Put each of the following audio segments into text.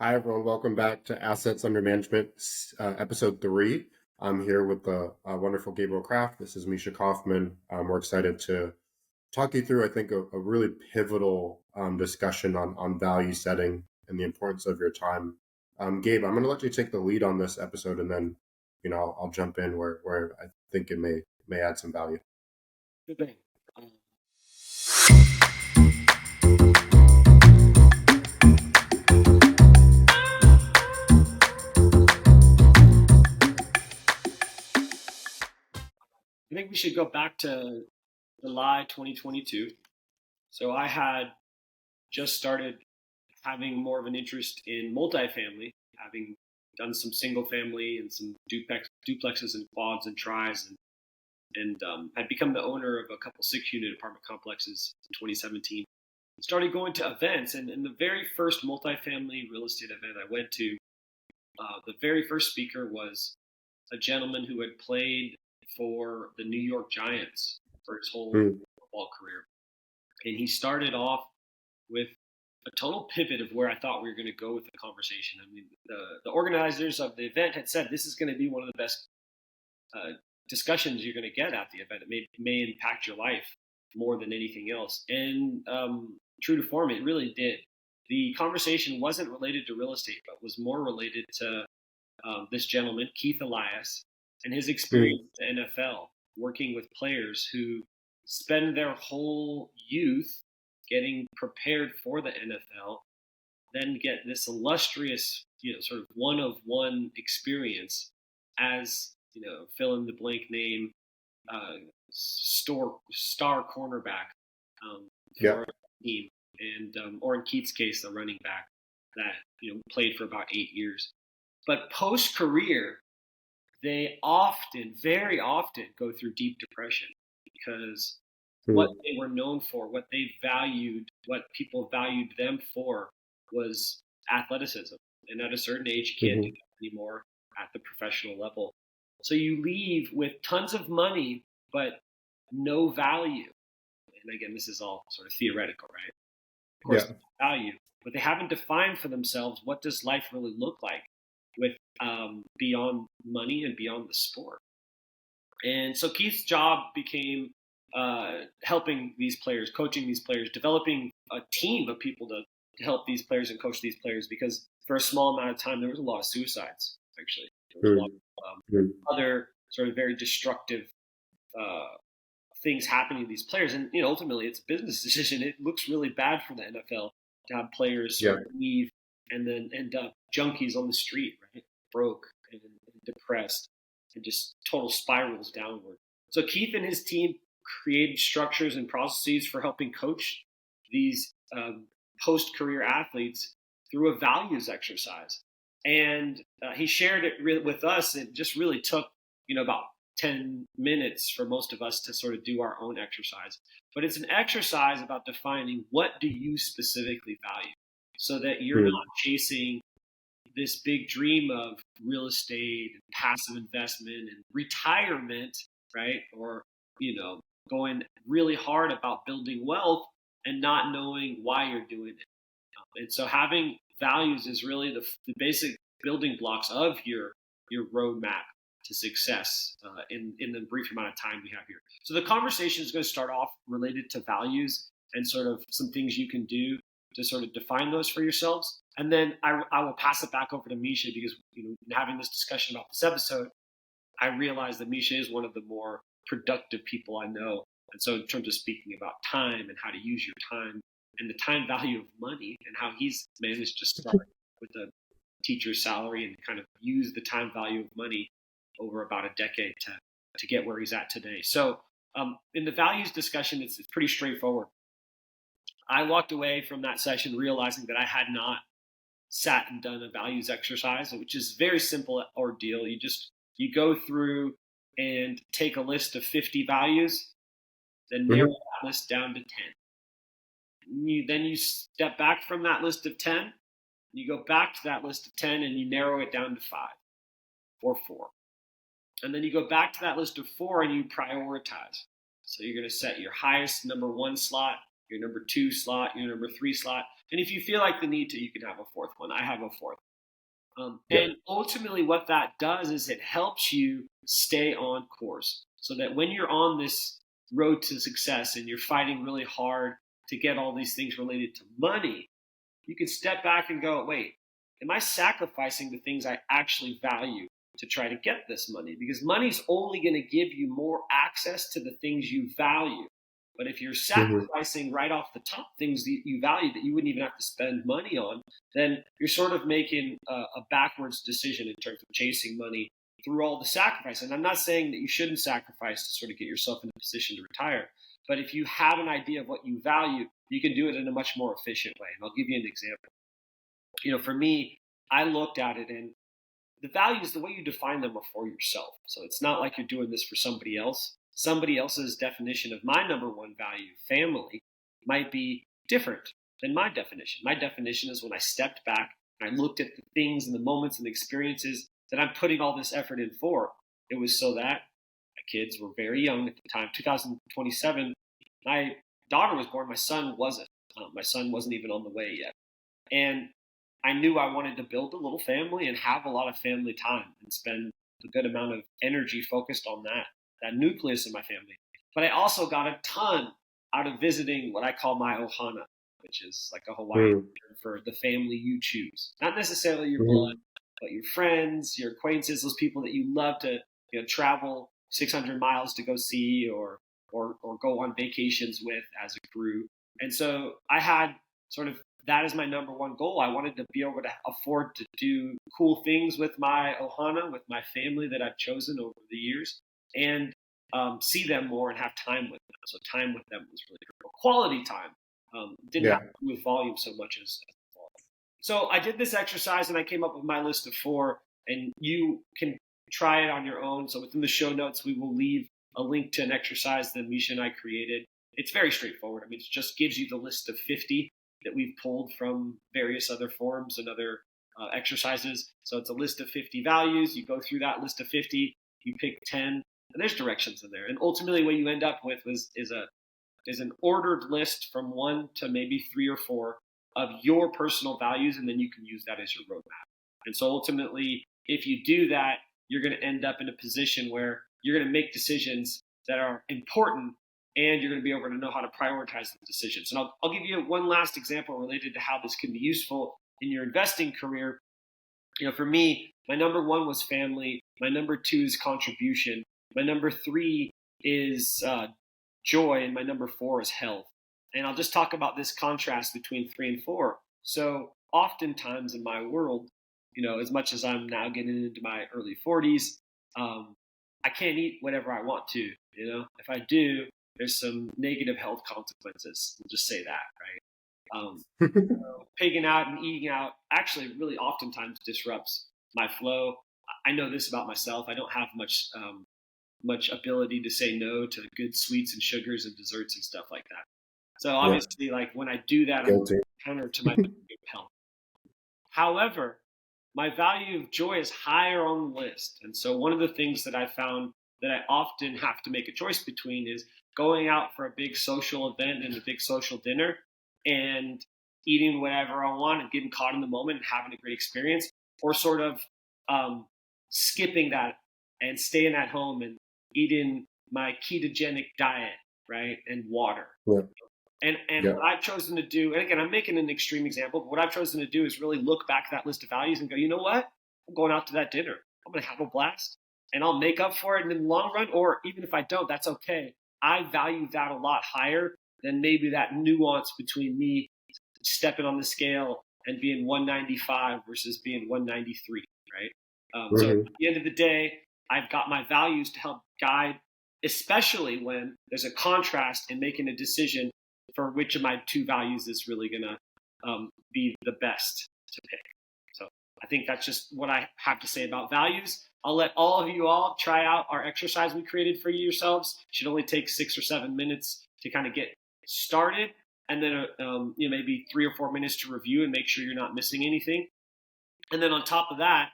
Hi, everyone. Welcome back to Assets Under Management, episode 3. I'm here with the wonderful Gabriel Kraft. This is Misha Kaufman. We're excited to talk you through, I think, a really pivotal discussion on value setting and the importance of your time. Gabe, I'm going to let you take the lead on this episode, and then, I'll jump in where I think it may add some value. Good thing. I think we should go back to July 2022. So I had just started having more of an interest in multifamily, having done some single family and some duplexes and quads and tris, and had become the owner of a couple 6-unit apartment complexes in 2017. Started going to events, and the very first multifamily real estate event I went to, the very first speaker was a gentleman who had played for the New York Giants for his whole football career. And he started off with a total pivot of where I thought we were going to go with the conversation. I mean, the organizers of the event had said this is going to be one of the best discussions you're going to get at the event. It may impact your life more than anything else. And true to form, it really did. The conversation wasn't related to real estate, but was more related to this gentleman, Keith Elias, and his experience in the NFL, working with players who spend their whole youth getting prepared for the NFL, then get this illustrious, sort of one-of-one experience as, fill in the blank name, star cornerback for a team, and or in Keith's case, the running back that played for about 8 years. But post-career, they very often go through deep depression because what they were known for, what they valued, what people valued them for was athleticism. And at a certain age, you can't do that anymore at the professional level. So you leave with tons of money, but no value. And again, this is all sort of theoretical, right? Of course, value, but they haven't defined for themselves what does life really look like with beyond money and beyond the sport. And so Keith's job became helping these players, coaching these players, developing a team of people to help these players and coach these players, because for a small amount of time, there was a lot of suicides, actually. There was a lot of other sort of very destructive things happening to these players. And, ultimately, it's a business decision. It looks really bad for the NFL to have players sort of leave and then end up junkies on the street, right? Broke and depressed, and just total spirals downward. So Keith and his team created structures and processes for helping coach these post-career athletes through a values exercise. And he shared it with us. It just really took, about 10 minutes for most of us to sort of do our own exercise. But it's an exercise about defining what do you specifically value, so that you're not chasing this big dream of real estate and passive investment and retirement, right? Or, going really hard about building wealth and not knowing why you're doing it. And so having values is really the basic building blocks of your roadmap to success in the brief amount of time we have here. So the conversation is going to start off related to values and sort of some things you can do to sort of define those for yourselves. And then I will pass it back over to Misha, because having this discussion about this episode, I realized that Misha is one of the more productive people I know. And so in terms of speaking about time and how to use your time and the time value of money and how he's managed to start with a teacher's salary and kind of use the time value of money over about a decade to get where he's at today. So in the values discussion, it's pretty straightforward. I walked away from that session realizing that I had not sat and done a values exercise, which is a very simple ordeal. You go through and take a list of 50 values, then narrow that list down to 10. Then you step back from that list of 10, you go back to that list of 10 and you narrow it down to 5 or 4. And then you go back to that list of 4 and you prioritize. So you're going to set your highest number 1 slot your number 2 slot, your number 3 slot. And if you feel like the need to, you can have a fourth one. I have a fourth. And ultimately what that does is it helps you stay on course so that when you're on this road to success and you're fighting really hard to get all these things related to money, you can step back and go, wait, am I sacrificing the things I actually value to try to get this money? Because money's only going to give you more access to the things you value. But if you're sacrificing right off the top things that you value that you wouldn't even have to spend money on, then you're sort of making a backwards decision in terms of chasing money through all the sacrifice. And I'm not saying that you shouldn't sacrifice to sort of get yourself in a position to retire. But if you have an idea of what you value, you can do it in a much more efficient way. And I'll give you an example. For me, I looked at it, and the values, the way you define them, are for yourself. So it's not like you're doing this for somebody else. Somebody else's definition of my number one value, family, might be different than my definition. My definition is when I stepped back and I looked at the things and the moments and the experiences that I'm putting all this effort in for. It was so that my kids were very young at the time. 2027, my daughter was born. My son wasn't. My son wasn't even on the way yet. And I knew I wanted to build a little family and have a lot of family time and spend a good amount of energy focused on that nucleus in my family. But I also got a ton out of visiting what I call my ohana, which is like a Hawaiian term for the family you choose. Not necessarily your blood, but your friends, your acquaintances, those people that you love to travel 600 miles to go see or go on vacations with as a crew. And so I had sort of that is my number one goal. I wanted to be able to afford to do cool things with my ohana, with my family that I've chosen over the years, and see them more and have time with them. So time with them was really critical. Quality time didn't have to do with volume so much as volume. So I did this exercise and I came up with my list of 4, and you can try it on your own. So within the show notes, we will leave a link to an exercise that Misha and I created. It's very straightforward. I mean, it just gives you the list of 50 that we've pulled from various other forums and other exercises. So it's a list of 50 values. You go through that list of 50, you pick 10, and there's directions in there. And ultimately what you end up with is an ordered list from 1 to maybe 3 or 4 of your personal values, and then you can use that as your roadmap. And so ultimately, if you do that, you're going to end up in a position where you're going to make decisions that are important, and you're going to be able to know how to prioritize the decisions. And I'll give you one last example related to how this can be useful in your investing career. For me, my number 1 was family. My number 2 is contribution. My number 3 is joy, and my number 4 is health. And I'll just talk about this contrast between 3 and 4. So oftentimes in my world, as much as I'm now getting into my early 40s, I can't eat whatever I want to. If I do, there's some negative health consequences. We'll just say that, right? Pigging out and eating out actually really oftentimes disrupts my flow. I know this about myself. I don't have much ability to say no to good sweets and sugars and desserts and stuff like that. So obviously, like when I do that, I'm counter to my health. However, my value of joy is higher on the list. And so one of the things that I found that I often have to make a choice between is going out for a big social event and a big social dinner and eating whatever I want and getting caught in the moment and having a great experience, or sort of skipping that and staying at home and eating my ketogenic diet, right, and water. Yeah. And what I've chosen to do, and again, I'm making an extreme example, but what I've chosen to do is really look back at that list of values and go, you know what? I'm going out to that dinner. I'm going to have a blast, and I'll make up for it in the long run, or even if I don't, that's okay. I value that a lot higher than maybe that nuance between me stepping on the scale and being 195 versus being 193, right? So at the end of the day, I've got my values to help guide, especially when there's a contrast in making a decision for which of my 2 values is really going to be the best to pick. So I think that's just what I have to say about values. I'll let all of you all try out our exercise we created for yourselves. It should only take 6 or 7 minutes to kind of get started, and then maybe 3 or 4 minutes to review and make sure you're not missing anything. And then on top of that,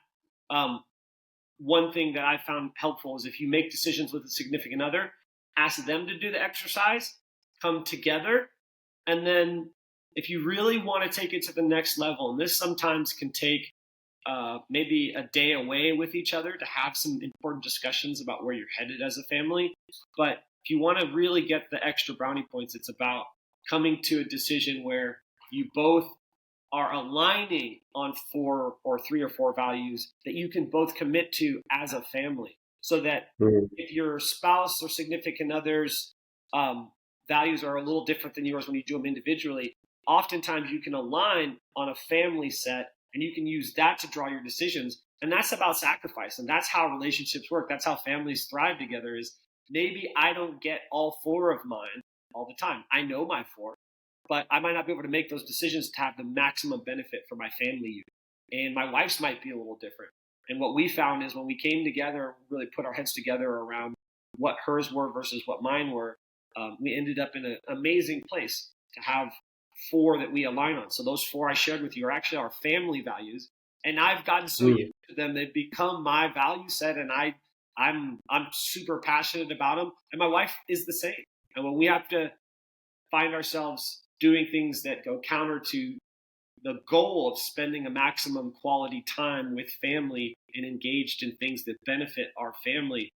one thing that I found helpful is if you make decisions with a significant other, ask them to do the exercise, come together, And then if you really want to take it to the next level, and this sometimes can take maybe a day away with each other to have some important discussions about where you're headed as a family. But if you want to really get the extra brownie points, it's about coming to a decision where you both are aligning on 4 or 3 or 4 values that you can both commit to as a family. So that if your spouse or significant others values are a little different than yours when you do them individually, oftentimes you can align on a family set and you can use that to draw your decisions. And that's about sacrifice. And that's how relationships work. That's how families thrive together is maybe I don't get all 4 of mine all the time. I know my 4, but I might not be able to make those decisions to have the maximum benefit for my family unit. And my wife's might be a little different. And what we found is when we came together, really put our heads together around what hers were versus what mine were, we ended up in an amazing place to have 4 that we align on. So those 4 I shared with you are actually our family values, and I've gotten so used to them they've become my value set, and I'm super passionate about them. And my wife is the same. And when we have to find ourselves doing things that go counter to the goal of spending a maximum quality time with family and engaged in things that benefit our family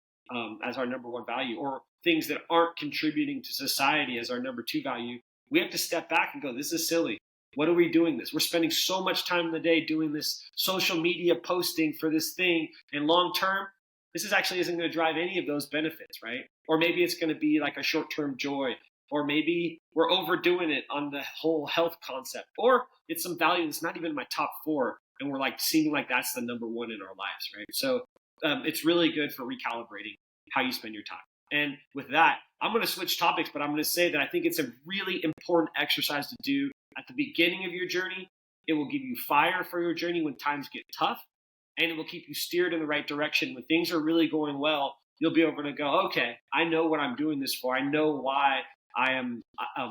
as our number 1 value, or things that aren't contributing to society as our number 2 value, we have to step back and go, this is silly. What are we doing this? We're spending so much time in the day doing this social media posting for this thing. And long term, this is actually isn't going to drive any of those benefits, right? Or maybe it's going to be like a short-term joy. Or maybe we're overdoing it on the whole health concept. Or it's some value that's not even in my top 4. And we're like seeming like that's the number 1 in our lives, right? So it's really good for recalibrating how you spend your time. And with that, I'm going to switch topics, but I'm going to say that I think it's a really important exercise to do at the beginning of your journey. It will give you fire for your journey when times get tough, and it will keep you steered in the right direction. When things are really going well, you'll be able to go, okay, I know what I'm doing this for. I know why I am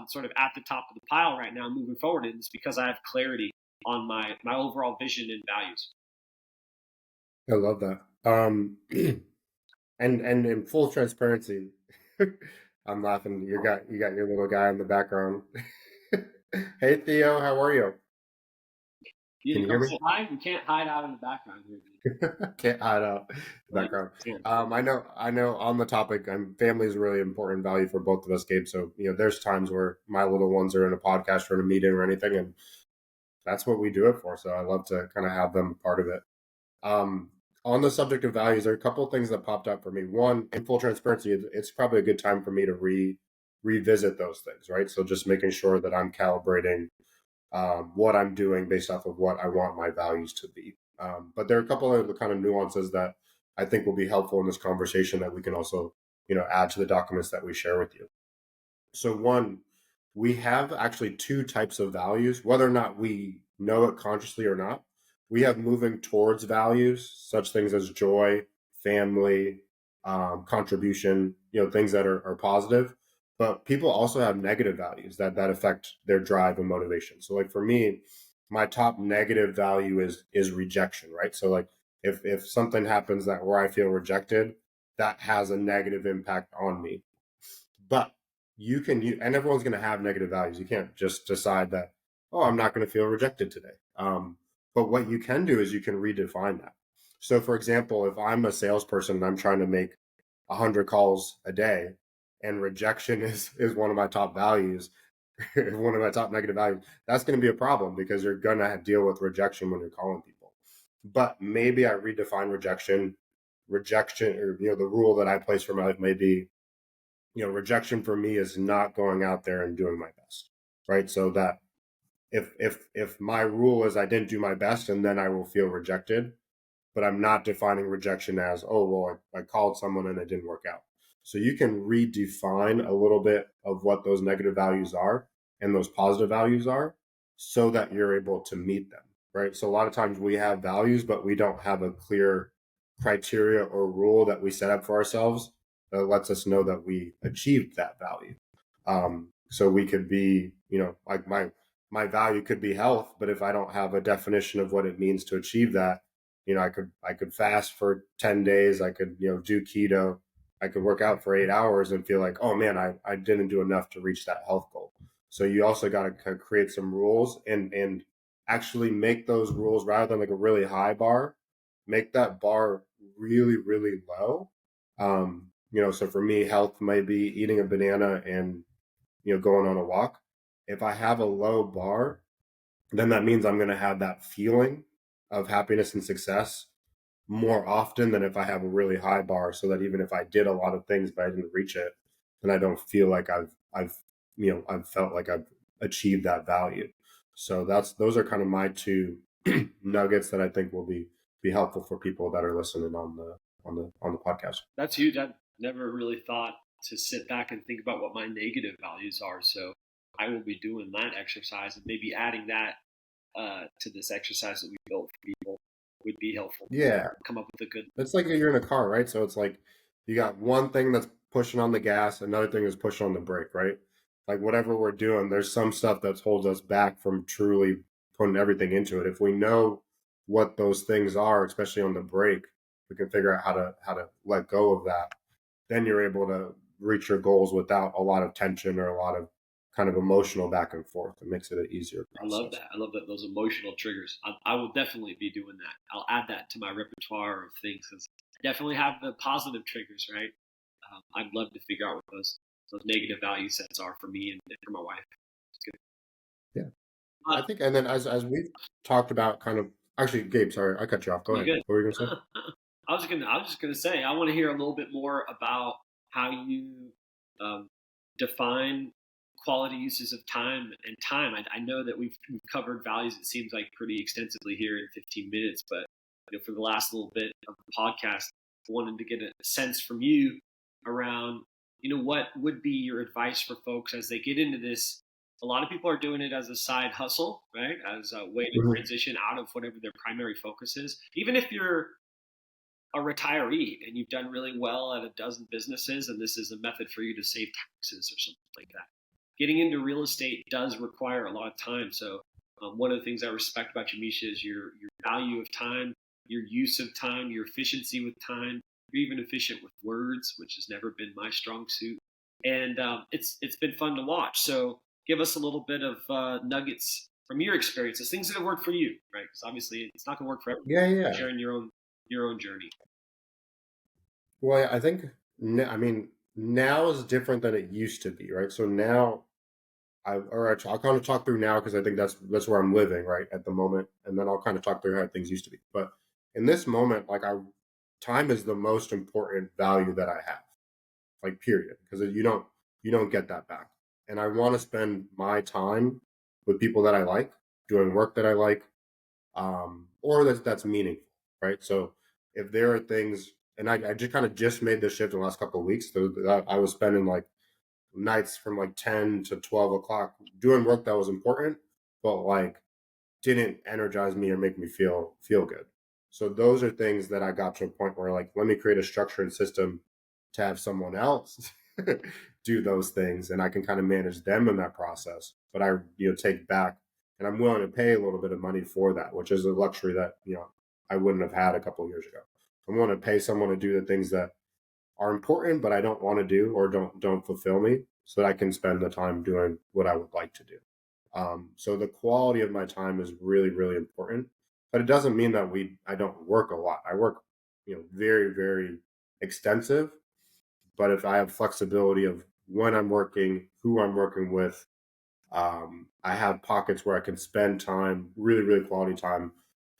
sort of at the top of the pile right now moving forward. And it's because I have clarity on my overall vision and values. I love that. And in full transparency, I'm laughing. You got your little guy in the background. Hey Theo, how are you? Can you hear me? You can't hide out in the background here. Can't hide out in the background. I know. On the topic, family is a really important value for both of us, Gabe. So there's times where my little ones are in a podcast or in a meeting or anything, and that's what we do it for. So I love to kind of have them part of it. On the subject of values, there are a couple of things that popped up for me. One, in full transparency, it's probably a good time for me to revisit those things, right? So just making sure that I'm calibrating what I'm doing based off of what I want my values to be. But there are a couple of the kind of nuances that I think will be helpful in this conversation that we can also, add to the documents that we share with you. So one, we have actually 2 types of values, whether or not we know it consciously or not. We have moving towards values, such things as joy, family, contribution, things that are positive. But people also have negative values that affect their drive and motivation. So like for me, my top negative value is rejection, right? So like if something happens that where I feel rejected, that has a negative impact on me. But and everyone's going to have negative values. You can't just decide that, oh, I'm not going to feel rejected today. But what you can do is you can redefine that. So for example, if I'm a salesperson and I'm trying to make 100 calls a day and rejection is one of my top values, one of my top negative values, that's going to be a problem because you're going to deal with rejection when you're calling people. But maybe I redefine rejection, or, the rule that I place for my life may be, rejection for me is not going out there and doing my best, right? So that if my rule is I didn't do my best and then I will feel rejected, but I'm not defining rejection as, oh, well, I called someone and it didn't work out. So you can redefine a little bit of what those negative values are and those positive values are so that you're able to meet them, right? So a lot of times we have values, but we don't have a clear criteria or rule that we set up for ourselves that lets us know that we achieved that value. So we could be, like my value could be health, but if I don't have a definition of what it means to achieve that, I could fast for 10 days. I could, do keto. I could work out for 8 hours and feel like, oh man, I didn't do enough to reach that health goal. So you also got to kind of create some rules and actually make those rules rather than like a really high bar, make that bar really, really low. So for me, health might be eating a banana and, going on a walk. If I have a low bar, then that means I'm going to have that feeling of happiness and success more often than if I have a really high bar, so that even if I did a lot of things but I didn't reach it, then I don't feel like I've felt like I've achieved that value. So those are kind of my two nuggets that I think will be helpful for people that are listening on the podcast. That's huge. I never really thought to sit back and think about what my negative values are. So I will be doing that exercise and maybe adding that to this exercise that we built for people would be helpful. Yeah, Come up with a good. it's like you're in a car, right? So it's like you got one thing that's pushing on the gas, another thing is pushing on the brake, right? Like whatever we're doing, there's some stuff that holds us back from truly putting everything into it. If we know what those things are, especially on the brake, we can figure out how to let go of that. Then you're able to reach your goals without a lot of tension or a lot of kind of emotional back and forth. It makes it an easier I love process. that. I love that those emotional triggers. I will definitely be doing that. I'll add that to my repertoire of things because I definitely have the positive triggers, right? I'd love to figure out what those negative value sets are for me and for my wife. It's good. Yeah. Uh, I think, and then as we've talked about, kind of actually, Gabe, sorry, I cut you off. Go you ahead. good? What were you gonna say? I was just gonna say I want to hear a little bit more about how you um, define quality uses of time and time. I know that we've covered values. It seems like pretty extensively here in 15 minutes, but for the last little bit of the podcast, I wanted to get a sense from you around what would be your advice for folks as they get into this. A lot of people are doing it as a side hustle, right? As a way to Mhm. transition out of whatever their primary focus is. Even if you're a retiree and you've done really well at a dozen businesses and this is a method for you to save taxes or something like that. Getting into real estate does require a lot of time. So one of the things I respect about you, Misha, is your value of time, your use of time, your efficiency with time. You're even efficient with words, which has never been my strong suit. And it's been fun to watch. So give us a little bit of nuggets from your experiences, things that have worked for you, right? Because obviously it's not going to work for everyone. Yeah, yeah. Sharing your own journey. Well, I think, I mean, now is different than it used to be, right? So now, I'll kind of talk through now because I think that's where I'm living right at the moment, and then I'll kind of talk through how things used to be. But in this moment, time is the most important value that I have, like period, because you don't get that back, and I want to spend my time with people that I like, doing work that I like, or that's meaningful, right? So if there are things, and I just kind of just made this shift in the last couple of weeks, so that I was spending like nights from like 10 to 12 o'clock doing work that was important, but like didn't energize me or make me feel good. So those are things that I got to a point where like, let me create a structure and system to have someone else do those things, and I can kind of manage them in that process. But I take back, and I'm willing to pay a little bit of money for that, which is a luxury that I wouldn't have had a couple of years ago. I'm willing to pay someone to do the things that are important, but I don't want to do or don't fulfill me, so that I can spend the time doing what I would like to do. So the quality of my time is really, really important, but it doesn't mean that I don't work a lot. I work, very, very extensive, but if I have flexibility of when I'm working, who I'm working with, I have pockets where I can spend time, really, really quality time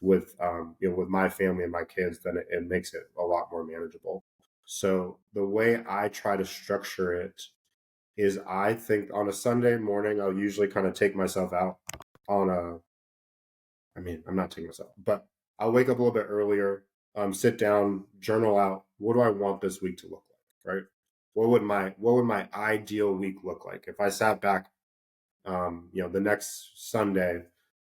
with my family and my kids, then it makes it a lot more manageable. So the way I try to structure it is, I think on a Sunday morning, I'll usually kind of take myself out on a, I mean, I'm not taking myself, but I'll wake up a little bit earlier, sit down, journal out, what do I want this week to look like, right? What would my ideal week look like if I sat back, the next Sunday,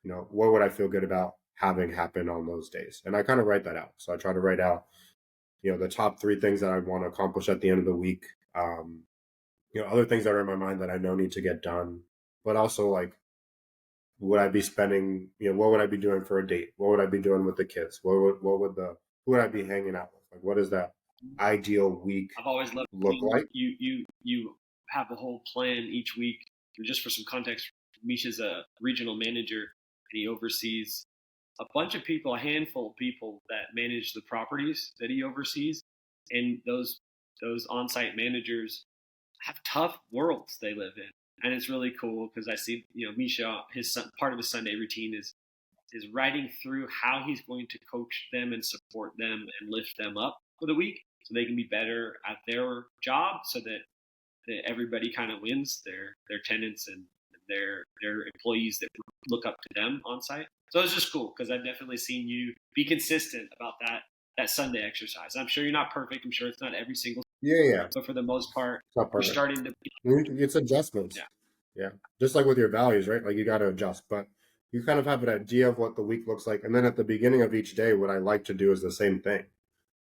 what would I feel good about having happen on those days? And I kind of write that out. So I try to write out, the top three things that I want to accomplish at the end of the week. Other things that are in my mind that I know need to get done, but also like, would I be spending, what would I be doing for a date? What would I be doing with the kids? Who would I be hanging out with? Like, what does that ideal week I've always loved look like? you have the whole plan each week just for some context, Misha's a regional manager, and he oversees a bunch of people, a handful of people that manage the properties that he oversees, and those on-site managers have tough worlds they live in, and it's really cool because I see, Misha, part of his Sunday routine is writing through how he's going to coach them and support them and lift them up for the week so they can be better at their job, so that everybody kind of wins, their tenants and their employees that look up to them on site. So it's just cool because I've definitely seen you be consistent about that Sunday exercise. I'm sure you're not perfect. I'm sure it's not every single, Yeah. but for the most part, It's not you're perfect. starting to. It's adjustments. Yeah. Yeah. Just like with your values, right? Like you got to adjust, but you kind of have an idea of what the week looks like. And then at the beginning of each day, what I like to do is the same thing.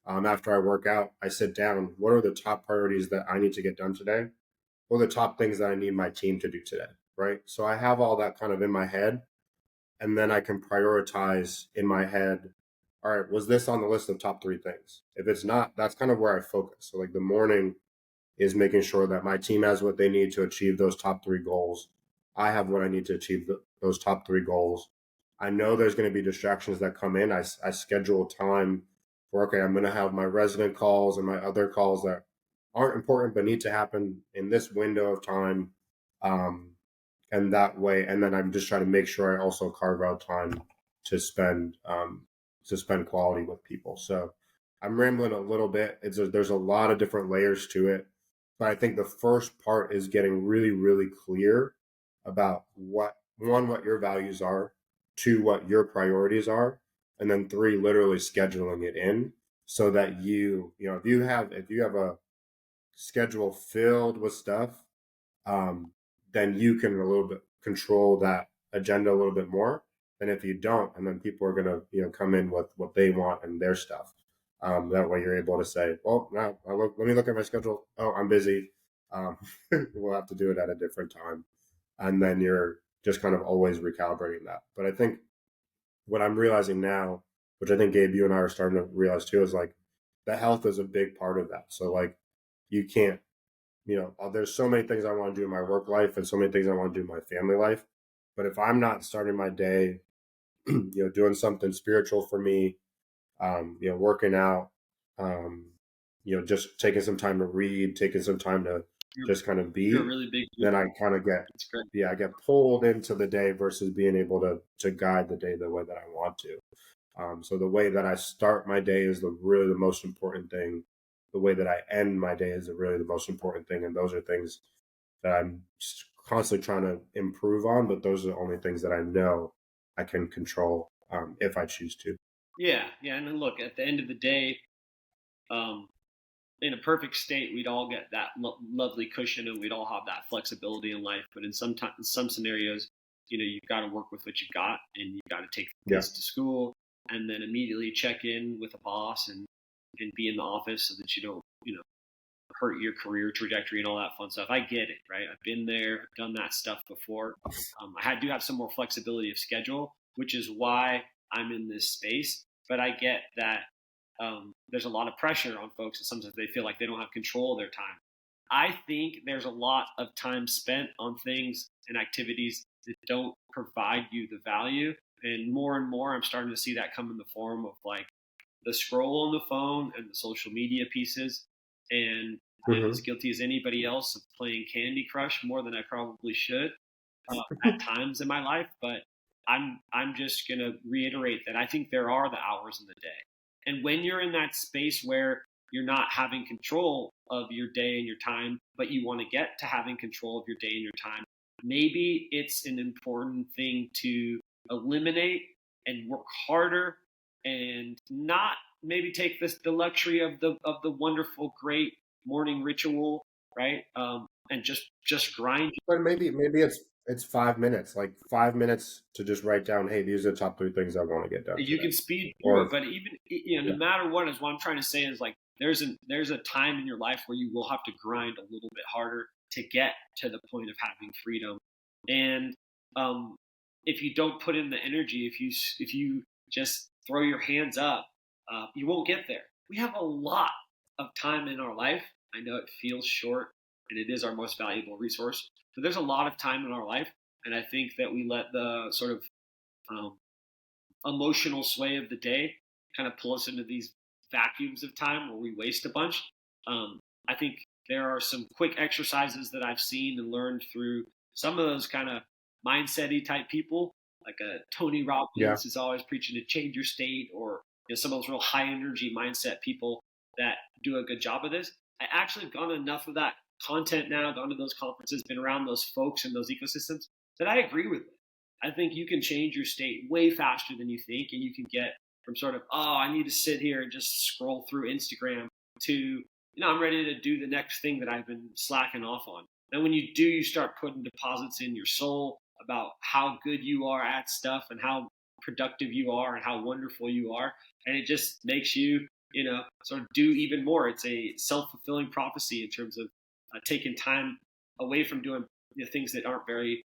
After I work out, I sit down. What are the top priorities that I need to get done today? What are the top things that I need my team to do today? Right. So I have all that kind of in my head, and then I can prioritize in my head. All right, was this on the list of top 3 things? If it's not, that's kind of where I focus. So like the morning is making sure that my team has what they need to achieve those top 3 goals. I have what I need to achieve those top 3 goals. I know there's going to be distractions that come in. I schedule time for, okay, I'm going to have my resident calls and my other calls that aren't important but need to happen in this window of time. Um, and that way, and then I'm just trying to make sure I also carve out time to spend quality with people. So I'm rambling a little bit. There's a lot of different layers to it. But I think the first part is getting really, really clear about what your values are, 2, what your priorities are, and then 3, literally scheduling it in so that if you have a schedule filled with stuff, then you can a little bit control that agenda a little bit more than if you don't, and then people are gonna come in with what they want and their stuff. That way you're able to say, well, now let me look at my schedule. Oh, I'm busy. Um, we'll have to do it at a different time. And then you're just kind of always recalibrating that. But I think what I'm realizing now, which I think Gabe, you and I are starting to realize too, is like the health is a big part of that. So like you can't, there's so many things I want to do in my work life and so many things I want to do in my family life. But if I'm not starting my day, doing something spiritual for me, working out, just taking some time to read, taking some time to just kind of be, really big. then I kind of I get pulled into the day versus being able to guide the day the way that I want to. So the way that I start my day is really the most important thing. The way that I end my day is really the most important thing. And those are things that I'm constantly trying to improve on, but those are the only things that I know I can control if I choose to. Yeah. And then look, at the end of the day, in a perfect state, we'd all get that lovely cushion and we'd all have that flexibility in life. But in some scenarios, you've got to work with what you got, and you've got to take the kids to school and then immediately check in with a boss and be in the office so that you don't, hurt your career trajectory and all that fun stuff. I get it, right? I've been there, done that stuff before. Do have some more flexibility of schedule, which is why I'm in this space. But I get that there's a lot of pressure on folks, and sometimes they feel like they don't have control of their time. I think there's a lot of time spent on things and activities that don't provide you the value. And more, I'm starting to see that come in the form of like the scroll on the phone and the social media pieces. And I'm as guilty as anybody else of playing Candy Crush more than I probably should at times in my life. But I'm just going to reiterate that I think there are the hours in the day. And when you're in that space where you're not having control of your day and your time, but you want to get to having control of your day and your time, maybe it's an important thing to eliminate and work harder and not maybe take the luxury of the wonderful, great morning ritual, right? And just grind. But maybe it's 5 minutes, like 5 minutes to just write down, hey, these are the top 3 things I want to get done. You can speed through it, but even no matter what, is what I'm trying to say is like there's a time in your life where you will have to grind a little bit harder to get to the point of having freedom. And if you don't put in the energy, if you just throw your hands up, you won't get there. We have a lot of time in our life. I know it feels short, and it is our most valuable resource. So there's a lot of time in our life, and I think that we let the sort of um, emotional sway of the day kind of pull us into these vacuums of time where we waste a bunch. I think there are some quick exercises that I've seen and learned through some of those kind of mindset-y type people, like a Tony Yeah. Robbins is always preaching to change your state, or some of those real high energy mindset people that do a good job of this. I actually have gone enough of that content now, gone to those conferences, been around those folks and those ecosystems that I agree with it. I think you can change your state way faster than you think, and you can get from sort of, oh, I need to sit here and just scroll through Instagram to, I'm ready to do the next thing that I've been slacking off on. And when you do, you start putting deposits in your soul about how good you are at stuff and how productive you are and how wonderful you are. And it just makes you, sort of do even more. It's a self-fulfilling prophecy in terms of taking time away from doing things that aren't very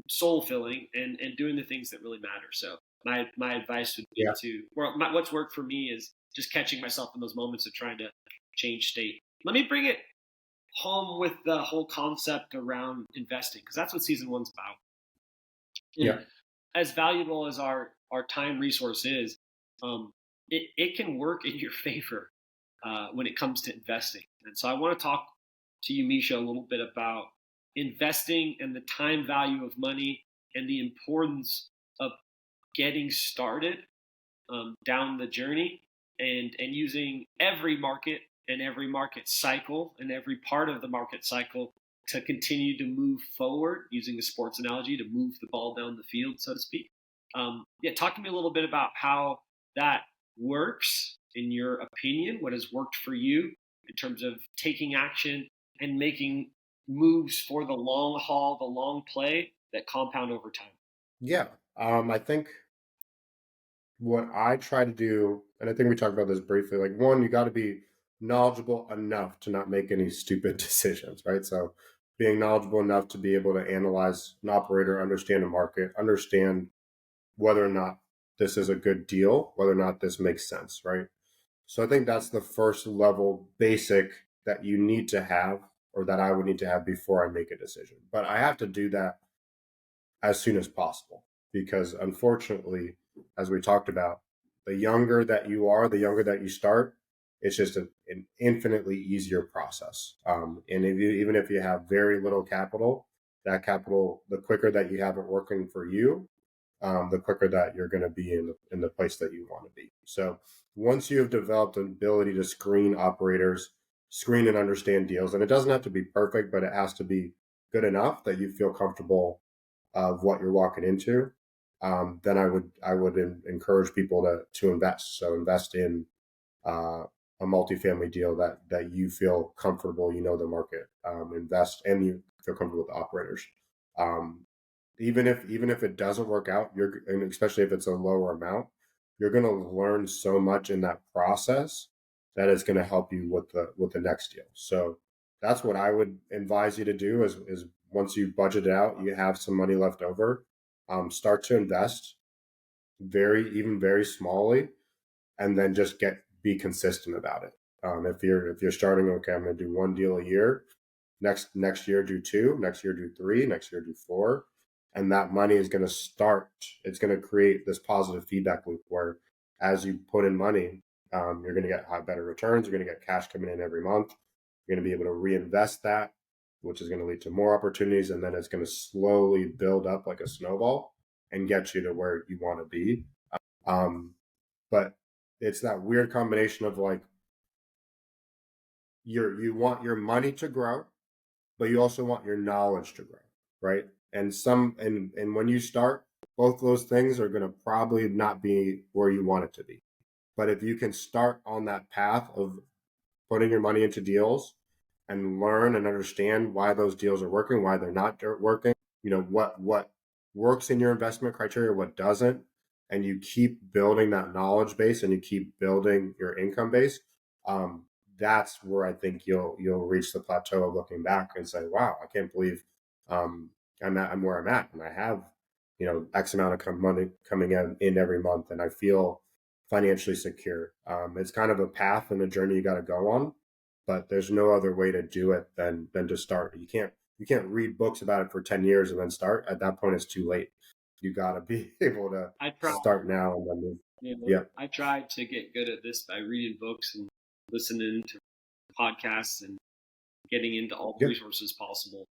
soul filling and doing the things that really matter. So my advice would be Yeah. what's worked for me is just catching myself in those moments of trying to change state. Let me bring it home with the whole concept around investing, because that's what season one's about. Yeah. As valuable as our time resource is, it can work in your favor when it comes to investing. And so I want to talk to you, Misha, a little bit about investing and the time value of money and the importance of getting started down the journey and using every market and every market cycle and every part of the market cycle to continue to move forward, using a sports analogy, to move the ball down the field, so to speak. Talk to me a little bit about how that works in your opinion, what has worked for you in terms of taking action and making moves for the long haul, the long play that compound over time. Yeah. I think what I try to do, and I think we talked about this briefly, like one, you got to be knowledgeable enough to not make any stupid decisions, right? So being knowledgeable enough to be able to analyze an operator, understand a market, understand whether or not this is a good deal, whether or not this makes sense, right? So I think that's the first level basic that you need to have, or that I would need to have before I make a decision. But I have to do that as soon as possible, because unfortunately, as we talked about, the younger that you are, the younger that you start, it's just an infinitely easier process. And even if you have very little capital, that capital, the quicker that you have it working for you, the quicker that you're going to be in the place that you want to be. So once you have developed an ability to screen operators, screen and understand deals, and it doesn't have to be perfect, but it has to be good enough that you feel comfortable of what you're walking into, then I would encourage people to invest. So invest in a multifamily deal that you feel comfortable, the market. Invest and you feel comfortable with the operators. Um, even if it doesn't work out, and especially if it's a lower amount, you're going to learn so much in that process that is going to help you with the next deal. So that's what I would advise you to do is once you budget it out, you have some money left over, start to invest very smallly, and then just be consistent about it. If you're starting, okay, I'm going to do one deal a year. Next year do two. Next year do three. Next year do four. And that money is going to start. It's going to create this positive feedback loop where, as you put in money, you're going to get better returns. You're going to get cash coming in every month. You're going to be able to reinvest that, which is going to lead to more opportunities, and then it's going to slowly build up like a snowball and get you to where you want to be. But it's that weird combination of like you want your money to grow, but you also want your knowledge to grow, right? And when you start, both those things are going to probably not be where you want it to be. But if you can start on that path of putting your money into deals and learn and understand why those deals are working, why they're not working, what works in your investment criteria, what doesn't, and you keep building that knowledge base and you keep building your income base, that's where I think you'll reach the plateau of looking back and say, wow, I can't believe I'm where I'm at, and I have X amount of money coming in every month, and I feel financially secure. It's kind of a path and a journey you got to go on, but there's no other way to do it than to start. You can't read books about it for 10 years and then start. At that point, it's too late. You got to be able to start now and then move. Yeah. I tried to get good at this by reading books and listening to podcasts and getting into all the resources possible.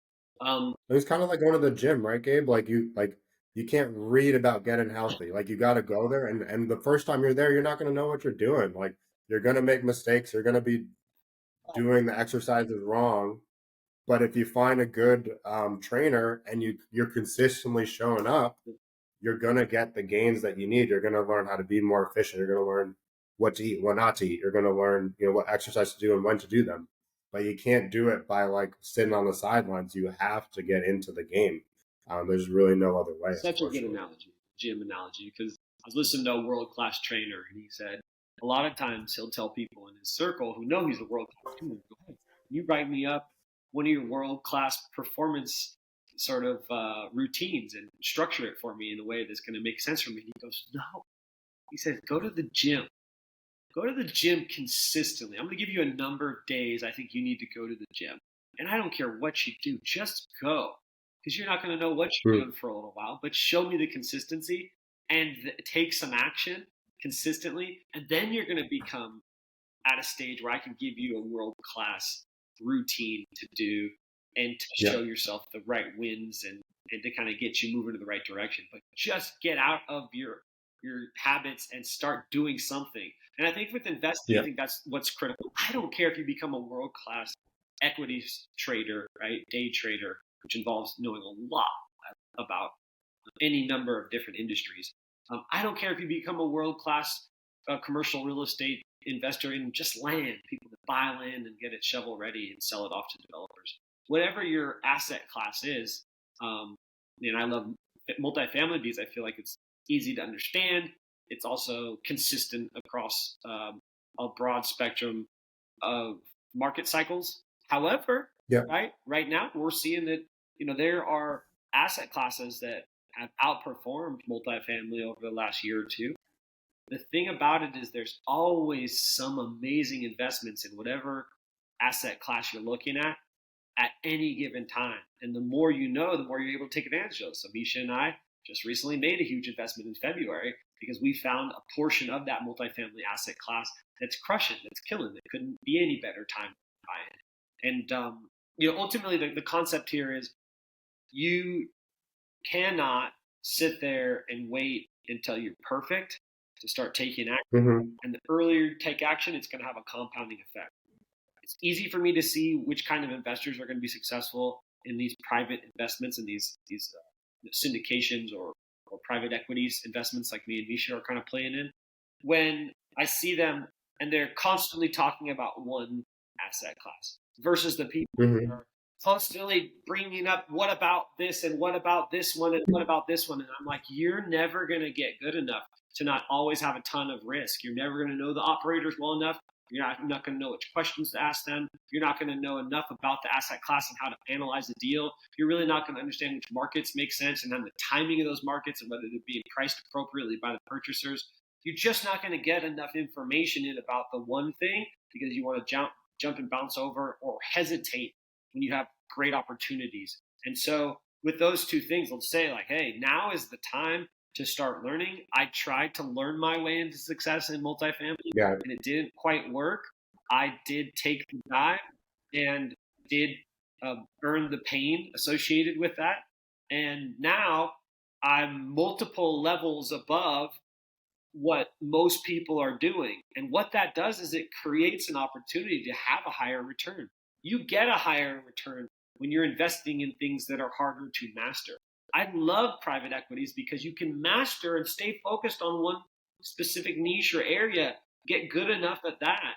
It's kind of like going to the gym, right, Gabe? You can't read about getting healthy. Like you got to go there, and the first time you're there, you're not going to know what you're doing. Like you're going to make mistakes. You're going to be doing the exercises wrong. But if you find a good trainer and you're consistently showing up, you're going to get the gains that you need. You're going to learn how to be more efficient. You're going to learn what to eat, what not to eat. You're going to learn, what exercise to do and when to do them. But you can't do it by like sitting on the sidelines. You have to get into the game. There's really no other way. Such a good analogy, gym analogy, because I was listening to a world-class trainer, and he said a lot of times he'll tell people in his circle who know he's a world-class trainer, go ahead, you write me up one of your world-class performance sort of routines and structure it for me in a way that's going to make sense for me. And he goes, no. He says, go to the gym. Go to the gym consistently. I'm going to give you a number of days I think you need to go to the gym. And I don't care what you do, just go. Because you're not going to know what you're doing for a little while, but show me the consistency and take some action consistently. And then you're going to become at a stage where I can give you a world-class routine to do and to show yourself the right wins and to kind of get you moving in the right direction. But just get out of your habits and start doing something. And I think with investing, I think that's what's critical. I don't care if you become a world-class equities trader, right? Day trader, which involves knowing a lot about any number of different industries. I don't care if you become a world-class commercial real estate investor in just land, people that buy land and get it shovel ready and sell it off to developers. Whatever your asset class is, and I love multifamily because I feel like it's easy to understand. It's also consistent across a broad spectrum of market cycles. However, right now we're seeing that there are asset classes that have outperformed multifamily over the last year or two. The thing about it is there's always some amazing investments in whatever asset class you're looking at any given time. And the more you know, the more you're able to take advantage of. So Misha and I just recently made a huge investment in February because we found a portion of that multifamily asset class that's crushing, that's killing. It couldn't be any better time to buy it. And ultimately, the concept here is you cannot sit there and wait until you're perfect to start taking action. And the earlier you take action, it's going to have a compounding effect. It's easy for me to see which kind of investors are going to be successful in these private investments and these syndications or private equities investments like me and Misha are kind of playing in. When I see them and they're constantly talking about one asset class versus the people who are constantly bringing up what about this and what about this one and what about this one. And I'm like, you're never going to get good enough to not always have a ton of risk. You're never going to know the operators well enough. You're not going to know which questions to ask them. You're not going to know enough about the asset class and how to analyze the deal. You're really not going to understand which markets make sense and then the timing of those markets and whether they're being priced appropriately by the purchasers. You're just not going to get enough information in about the one thing because you want to jump and bounce over or hesitate when you have great opportunities. And so with those two things, let's say like, hey, now is the time to start learning. I tried to learn my way into success in multifamily, and it didn't quite work. I did take the dive and did earn the pain associated with that. And now I'm multiple levels above what most people are doing. And what that does is it creates an opportunity to have a higher return. You get a higher return when you're investing in things that are harder to master. I love private equities because you can master and stay focused on one specific niche or area, get good enough at that,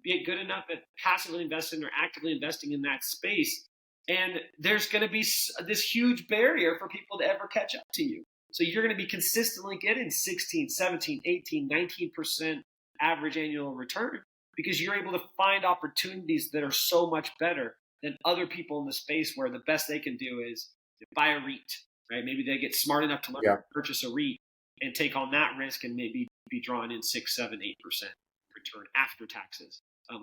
get good enough at passively investing or actively investing in that space. And there's going to be this huge barrier for people to ever catch up to you. So you're going to be consistently getting 16, 17, 18, 19% average annual return because you're able to find opportunities that are so much better than other people in the space where the best they can do is buy a REIT, right? Maybe they get smart enough to learn to purchase a REIT and take on that risk and maybe be drawing in 6, 7, 8% return after taxes.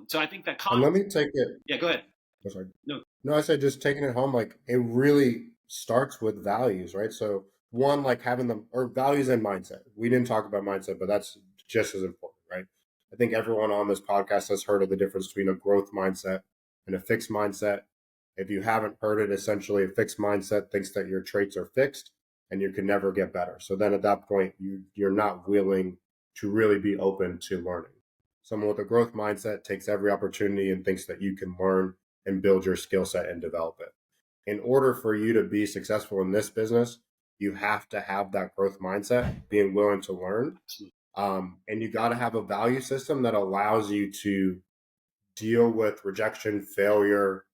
So I think that And let me take it. yeah, go ahead. Oh, sorry. No, No, I said just taking it home. Like it really starts with values, right? So one, like having them or values and mindset. We didn't talk about mindset, but that's just as important, right? I think everyone on this podcast has heard of the difference between a growth mindset and a fixed mindset. If you haven't heard it, essentially a fixed mindset thinks that your traits are fixed and you can never get better. So then at that point, you're not willing to really be open to learning. Someone with a growth mindset takes every opportunity and thinks that you can learn and build your skill set and develop it. In order for you to be successful in this business, you have to have that growth mindset, being willing to learn. And you got to have a value system that allows you to deal with rejection, failure,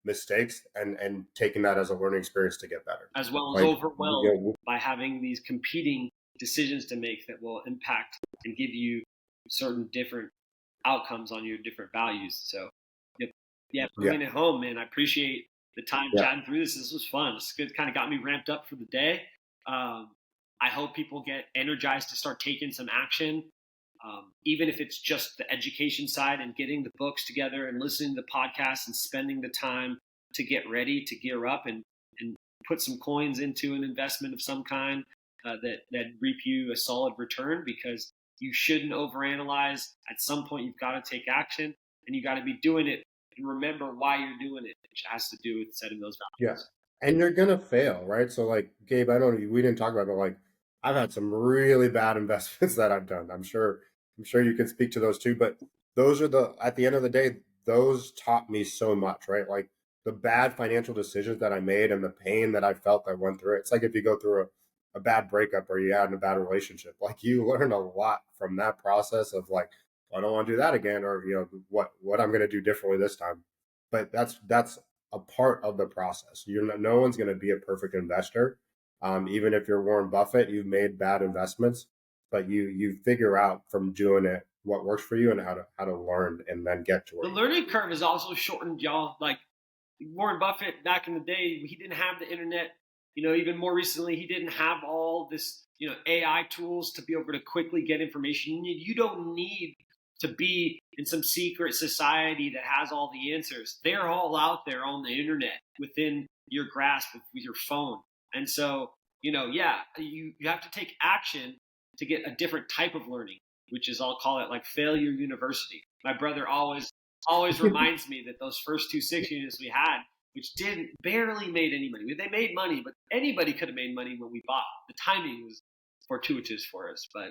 mistakes, and taking that as a learning experience to get better. as well as Like, overwhelmed by having these competing decisions to make that will impact and give you certain different outcomes on your different values. So, yeah, bringing it home, man. I appreciate the time chatting through this. This was fun. It's good. Kind of got me ramped up for the day. I hope people get energized to start taking some action, even if it's just the education side and getting the books together and listening to the podcasts and spending the time to get ready to gear up and put some coins into an investment of some kind that reap you a solid return, because you shouldn't overanalyze. At some point, you've got to take action, and you got to be doing it and remember why you're doing it, which has to do with setting those values. Yeah. And you're gonna fail, right? So like Gabe, I know we didn't talk about it, but like I've had some really bad investments that I've done. I'm sure you can speak to those too. But those are at the end of the day, those taught me so much, right? Like the bad financial decisions that I made and the pain that I felt I went through. It's like if you go through a bad breakup or you had in a bad relationship, like you learn a lot from that process of like, I don't want to do that again, or what I'm gonna do differently this time. But that's a part of the process. No one's going to be a perfect investor. Even if you're Warren Buffett, you've made bad investments, but you figure out from doing it what works for you and how to learn and then get to where the learning curve is also shortened, y'all. Like Warren Buffett back in the day, he didn't have the internet. Even more recently, he didn't have all this, AI tools to be able to quickly get information. You don't need to be in some secret society that has all the answers. They're all out there on the internet within your grasp with your phone. And so, yeah, you have to take action to get a different type of learning, which is, I'll call it like failure university. My brother always reminds me that those first 2 units we had, which barely made any money. They made money, but anybody could have made money when we bought. The timing was fortuitous for us, but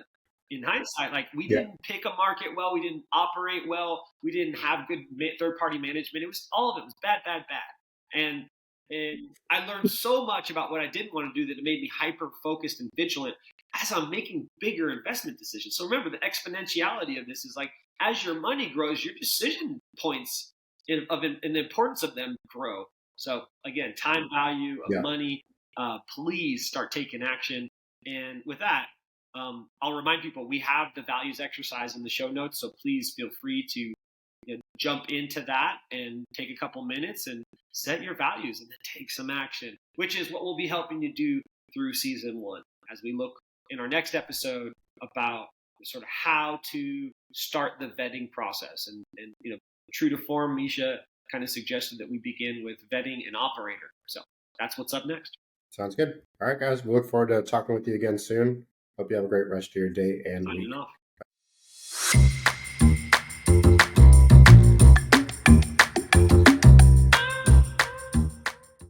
in hindsight, like we didn't pick a market well, we didn't operate well, we didn't have good third-party management. It was all of it was bad, bad, bad, and I learned so much about what I didn't want to do that it made me hyper focused and vigilant as I'm making bigger investment decisions. So remember, the exponentiality of this is like as your money grows, your decision points and the importance of them grow. So again, time value of money. Please start taking action. And with that, I'll remind people we have the values exercise in the show notes. So please feel free to jump into that and take a couple minutes and set your values and then take some action, which is what we'll be helping you do through season 1 as we look in our next episode about sort of how to start the vetting process. And true to form, Misha kind of suggested that we begin with vetting an operator. So that's what's up next. Sounds good. All right, guys. We look forward to talking with you again soon. Hope you have a great rest of your day and week. Signing off.